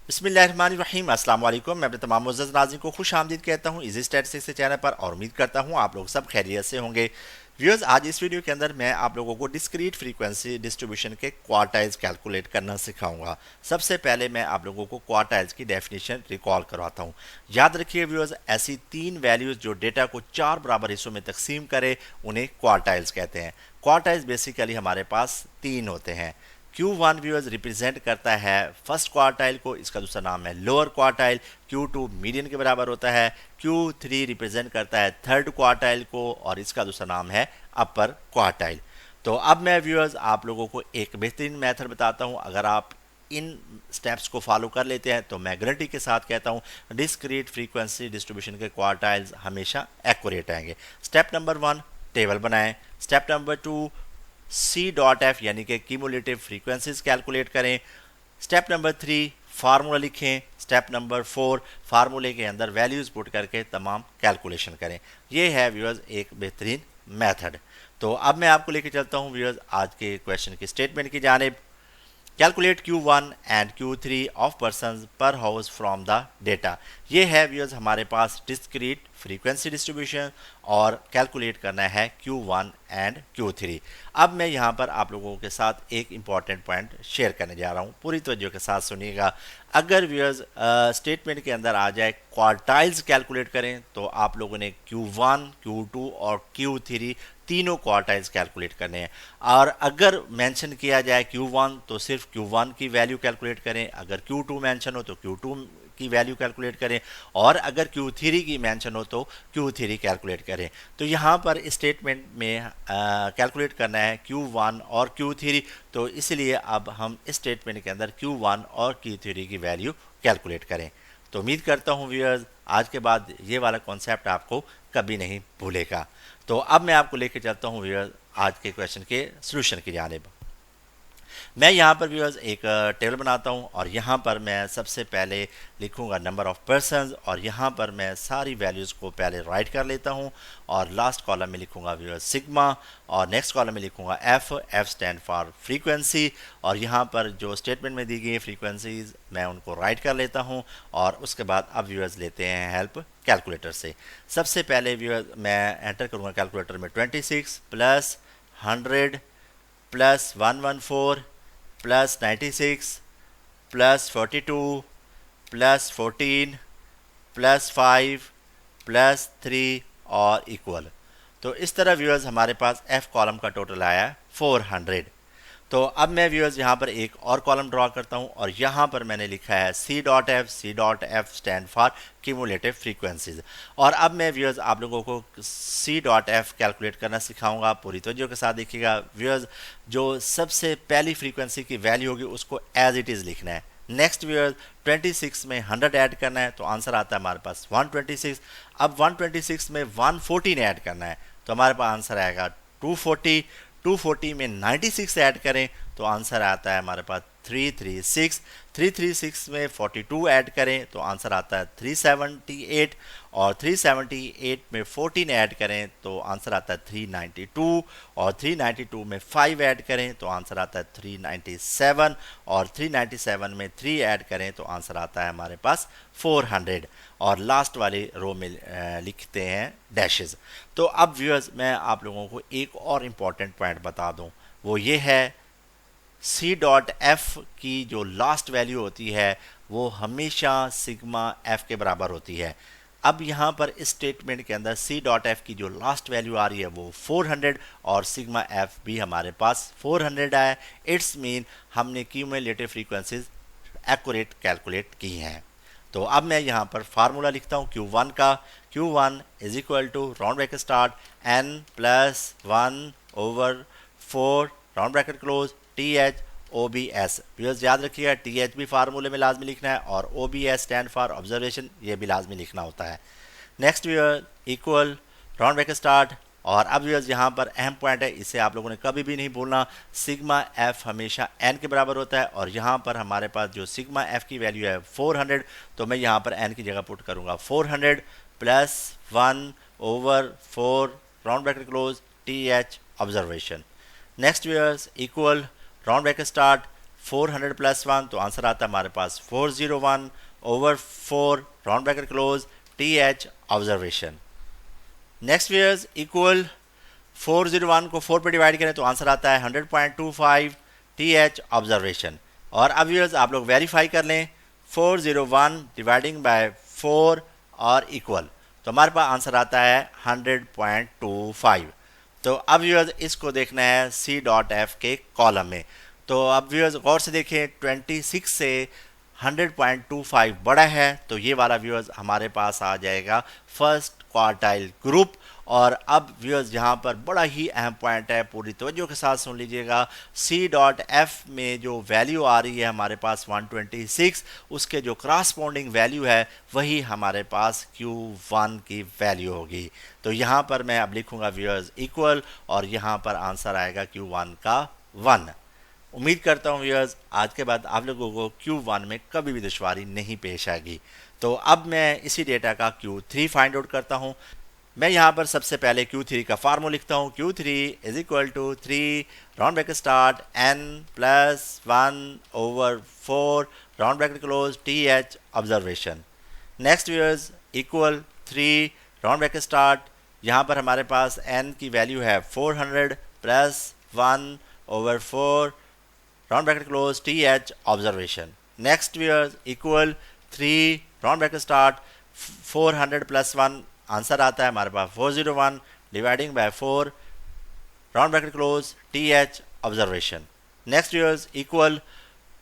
बिस्मिल्लाहिर्रहमानिर्रहीम अस्सलाम वालेकुम। मैं अपने तमाम मुअज़्ज़ज़ नाज़रीन को खुश आमदीद कहता हूँ इजी स्टैटिस्टिक्स के चैनल पर और उम्मीद करता हूँ आप लोग सब खैरियत से होंगे। व्यूअर्स, आज इस वीडियो के अंदर मैं आप लोगों को डिस्क्रीट फ्रीक्वेंसी डिस्ट्रीब्यूशन के क्वार्टाइल्स कैलकुलेट करना सिखाऊंगा। सबसे पहले मैं आप लोगों को क्वार्टाइल्स की डेफिनेशन रिकॉल करवाता हूँ। याद रखिए व्यूअर्स, ऐसी तीन वैल्यूज़ जो डेटा को चार बराबर हिस्सों में तकसीम करे उन्हें क्वार्टाइल्स कहते हैं। क्वार्टाइल्स बेसिकली हमारे पास तीन होते हैं। Q1 व्यूअर्स रिप्रेजेंट करता है फर्स्ट क्वार्टाइल को, इसका दूसरा नाम है लोअर क्वार्टाइल। Q2 मीडियन के बराबर होता है। Q3 रिप्रेजेंट करता है थर्ड क्वार्टाइल को और इसका दूसरा नाम है अपर क्वार्टाइल। तो अब मैं व्यूअर्स आप लोगों को एक बेहतरीन मेथड बताता हूं। अगर आप इन स्टेप्स को फॉलो कर लेते हैं तो मैं गारंटी के साथ कहता हूं डिस्क्रीट फ्रीक्वेंसी डिस्ट्रीब्यूशन के क्वार्टाइल्स हमेशा एक्यूरेट आएंगे। स्टेप नंबर 1, टेबल बनाएं। Step number 2, C dot F यानी कि क्यूमुलेटिव फ्रीक्वेंसीज कैलकुलेट करें। स्टेप नंबर 3, फार्मूला लिखें। स्टेप नंबर 4, फार्मूले के अंदर वैल्यूज़ पुट करके तमाम कैलकुलेशन करें। ये है व्यूअर्स एक बेहतरीन मेथड। तो अब मैं आपको लेके चलता हूँ व्यूअर्स आज के क्वेश्चन की स्टेटमेंट की जानिब। Calculate Q1 and Q3 of person पर हाउस फ्रॉम द डेटा। ये है व्यूअर्स हमारे पास डिस्क्रीट फ्रीक्वेंसी डिस्ट्रीब्यूशन और कैलकुलेट करना है Q1 एंड Q3। अब मैं यहाँ पर आप लोगों के साथ एक इंपॉर्टेंट पॉइंट शेयर करने जा रहा हूँ, पूरी तवज्जो के साथ सुनिएगा। अगर व्यूअर्स स्टेटमेंट के अंदर आ जाए क्वार्टाइल्स कैलकुलेट करें तो आप लोगों ने Q1, Q2 और Q3 तीनों क्वार्टाइल्स कैलकुलेट करने हैं। और अगर मेंशन किया जाए Q1 तो सिर्फ Q1 की वैल्यू कैलकुलेट करें, अगर Q2 मेंशन हो तो Q2 की वैल्यू कैलकुलेट करें और अगर Q3 की मेंशन हो तो Q3 कैलकुलेट करें। तो यहाँ पर स्टेटमेंट में कैलकुलेट करना है Q1 और Q3, तो इसलिए अब हम इस स्टेटमेंट के अंदर Q1 और Q3 की वैल्यू कैलकुलेट करें। तो उम्मीद करता हूँ व्यूअर्स आज के बाद ये वाला कॉन्सेप्ट आपको कभी नहीं भूलेगा। तो अब मैं आपको लेके चलता हूँ व्यूअर्स आज के क्वेश्चन के सॉल्यूशन की जानिब। मैं यहाँ पर व्यूअर्स एक टेबल बनाता हूँ और यहाँ पर मैं सबसे पहले लिखूँगा नंबर ऑफ़ पर्सनस और यहाँ पर मैं सारी वैल्यूज़ को पहले राइट कर लेता हूँ और लास्ट कॉलम में लिखूँगा व्यूअर्स सिग्मा और नेक्स्ट कॉलम में लिखूँगा एफ स्टैंड फॉर फ्रीक्वेंसी। और यहाँ पर जो स्टेटमेंट में दी गई फ्रीक्वेंसीज मैं उनको राइट कर लेता हूँ और उसके बाद अब व्यूअर्स लेते हैं हेल्प कैलकुलेटर से। सबसे पहले व्यूअर्स मैं एंटर करूँगा कैलकुलेटर में 26 plus 100 plus 114 plus 96 plus 42 plus 14 plus 5 plus 3 और इक्वल। तो इस तरह व्यूअर्स हमारे पास एफ कॉलम का टोटल आया 400। तो अब मैं व्यूअर्स यहाँ पर एक और कॉलम ड्रॉ करता हूँ और यहाँ पर मैंने लिखा है C dot F stand for cumulative frequencies. और अब मैं व्यूअर्स आप लोगों को सी डॉट एफ कैलकुलेट करना सिखाऊंगा, पूरी तवज्जो के साथ देखिएगा व्यूअर्स। जो सबसे पहली फ्रीक्वेंसी की वैल्यू होगी उसको एज इट इज़ लिखना है। नेक्स्ट व्यूअर्स 26 में 100 ऐड करना है तो आंसर आता है हमारे पास 126। अब 126 में 114 ऐड करना है तो हमारे पास आंसर आएगा 240। 240 में 96 ऐड करें तो आंसर आता है हमारे पास 336। 336 में 42 ऐड करें तो आंसर आता है 378 और 378 में 14 ऐड करें तो आंसर आता है 392 और 392 में 5 ऐड करें तो आंसर आता है 397 और 397 में 3 ऐड करें तो आंसर आता है हमारे पास 400 और लास्ट वाली रो में लिखते हैं डैशेस। तो अब व्यूअर्स मैं आप लोगों को एक और इम्पॉर्टेंट पॉइंट बता दूं, वो ये है सी डॉट एफ की जो लास्ट वैल्यू होती है वो हमेशा सिग्मा एफ के बराबर होती है। अब यहाँ पर इस स्टेटमेंट के अंदर सी डॉट एफ की जो लास्ट वैल्यू आ रही है वो 400 और सिग्मा एफ भी हमारे पास 400 आया। इट्स मीन हमने क्यूमुलेटिव फ्रीक्वेंसीज एक्यूरेट कैलकुलेट की हैं। तो अब मैं यहाँ पर फार्मूला लिखता हूँ Q1 का। Q1 is equal to round bracket start n plus 1/4 round bracket close TH OBS। Viewers याद रखिएगा TH भी फार्मूले में लाजमी लिखना है और OBS स्टैंड फॉर ऑब्जर्वेशन, ये भी लाजमी लिखना होता है। Next viewer equal round bracket start और अब व्यूअर्स यहाँ पर अहम पॉइंट है, इसे आप लोगों ने कभी भी नहीं भूलना, सिग्मा एफ हमेशा एन के बराबर होता है और यहाँ पर हमारे पास जो सिग्मा एफ की वैल्यू है 400, तो मैं यहाँ पर एन की जगह पुट करूँगा 400 plus 1/4 round bracket close TH observation. Next viewers equal round bracket start 400 plus 1, तो आंसर आता है हमारे पास 401 over 4 round bracket close T H observation. Next viewers equal 401 को 4 पे डिवाइड करें तो आंसर आता है 100.25 टी एच ऑब्जर्वेशन। और अब व्यूअर्स आप लोग वेरीफाई कर लें 401 डिवाइडिंग बाय 4 और इक्वल, तो हमारे पास आंसर आता है 100.25। तो अब व्यूअर्स इसको देखना है सी डॉट एफ के कॉलम में। तो अब व्यूअर्स गौर से देखें 26 से 100.25 बड़ा है, तो ये वाला व्यूअर्स हमारे पास आ जाएगा फर्स्ट क्वार्टाइल ग्रुप। और अब व्यूअर्स यहाँ पर बड़ा ही अहम पॉइंट है, पूरी तवज्जो के साथ सुन लीजिएगा। सी डॉट एफ में जो वैल्यू आ रही है हमारे पास 126, उसके जो क्रॉसपोंडिंग वैल्यू है वही हमारे पास Q1 की वैल्यू होगी। तो यहाँ पर मैं अब लिखूँगा व्यूअर्स इक्वल और यहाँ पर आंसर आएगा Q1 का 1। उम्मीद करता हूँ व्यूअर्स आज के बाद आप लोगों को Q1 में कभी भी दुश्वारी नहीं पेश आएगी। तो अब मैं इसी डेटा का Q3 फाइंड आउट करता हूँ। मैं यहाँ पर सबसे पहले Q3 का फार्मूला लिखता हूँ। Q3 is equal to 3 round bracket start n plus 1 over 4 round bracket close T H observation. Next viewers equal 3 round bracket start, यहाँ पर हमारे पास n की वैल्यू है 400 plus 1 over 4 round bracket close T H observation. Next viewers equal 3 round bracket start 400 plus 1, answer आता है हमारे पास 401 dividing by 4 round bracket close T H observation. Next viewers equal,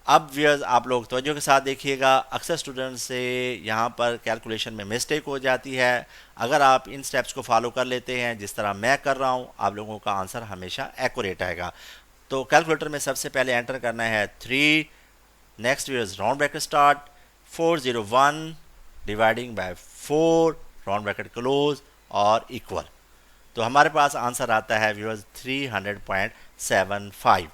अब व्यूअर्स आप लोग तवज्जो के साथ देखिएगा, अक्सर स्टूडेंट से यहाँ पर कैलकुलेशन में मिस्टेक हो जाती है। अगर आप इन स्टेप्स को फॉलो कर लेते हैं जिस तरह मैं कर रहा हूँ, आप लोगों का आंसर हमेशा एक्यूरेट आएगा। तो कैलकुलेटर में सबसे पहले एंटर करना है 3, next viewers round bracket start 401 dividing by 4 round bracket close और इक्वल, तो हमारे पास आंसर आता है व्यूअर्स 300.75।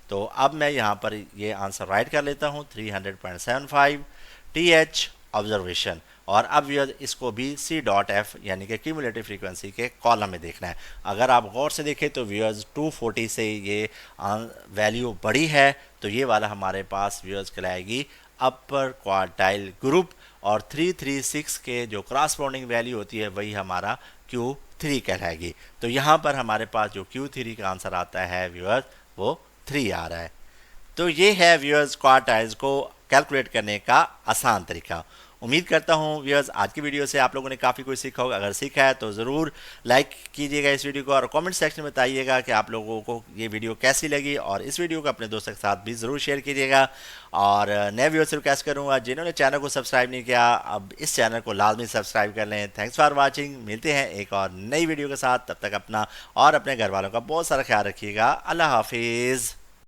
तो अब मैं यहाँ पर ये आंसर राइट कर लेता हूँ 300.75 टी एच ऑब्जर्वेशन। और अब व्यूअर्स इसको भी सी डॉट एफ यानी कि क्यूमुलेटिव फ्रीक्वेंसी के कॉलम में देखना है। अगर आप गौर से देखें तो व्यूअर्स 240 से ये वैल्यू बड़ी है, तो ये वाला हमारे पास व्यूअर्स कहलाएगी अपर क्वार्टाइल ग्रुप। और 336 के जो क्रॉसपोंडिंग वैल्यू होती है वही हमारा Q3 कहलाएगी। तो यहाँ पर हमारे पास जो Q3 का आंसर आता है व्यूअर्स वो 3 आ रहा है। तो ये है व्यूअर्स क्वार्टाइल्स को कैलकुलेट करने का आसान तरीका। उम्मीद करता हूँ व्यूअर्स आज की वीडियो से आप लोगों ने काफ़ी कुछ सीखा होगा। अगर सीखा है तो ज़रूर लाइक कीजिएगा इस वीडियो को और कमेंट सेक्शन में बताइएगा कि आप लोगों को ये वीडियो कैसी लगी, और इस वीडियो को अपने दोस्तों के साथ भी ज़रूर शेयर कीजिएगा। और नए व्यूअर्स से रिक्वेस्ट करूँगा जिन्होंने चैनल को सब्सक्राइब नहीं किया, अब इस चैनल को लाजमी सब्सक्राइब कर लें। Thanks for watching. मिलते हैं एक और नई वीडियो के साथ, तब तक अपना और अपने घर वालों का बहुत सारा ख्याल रखिएगा। अल्लाह हाफिज़।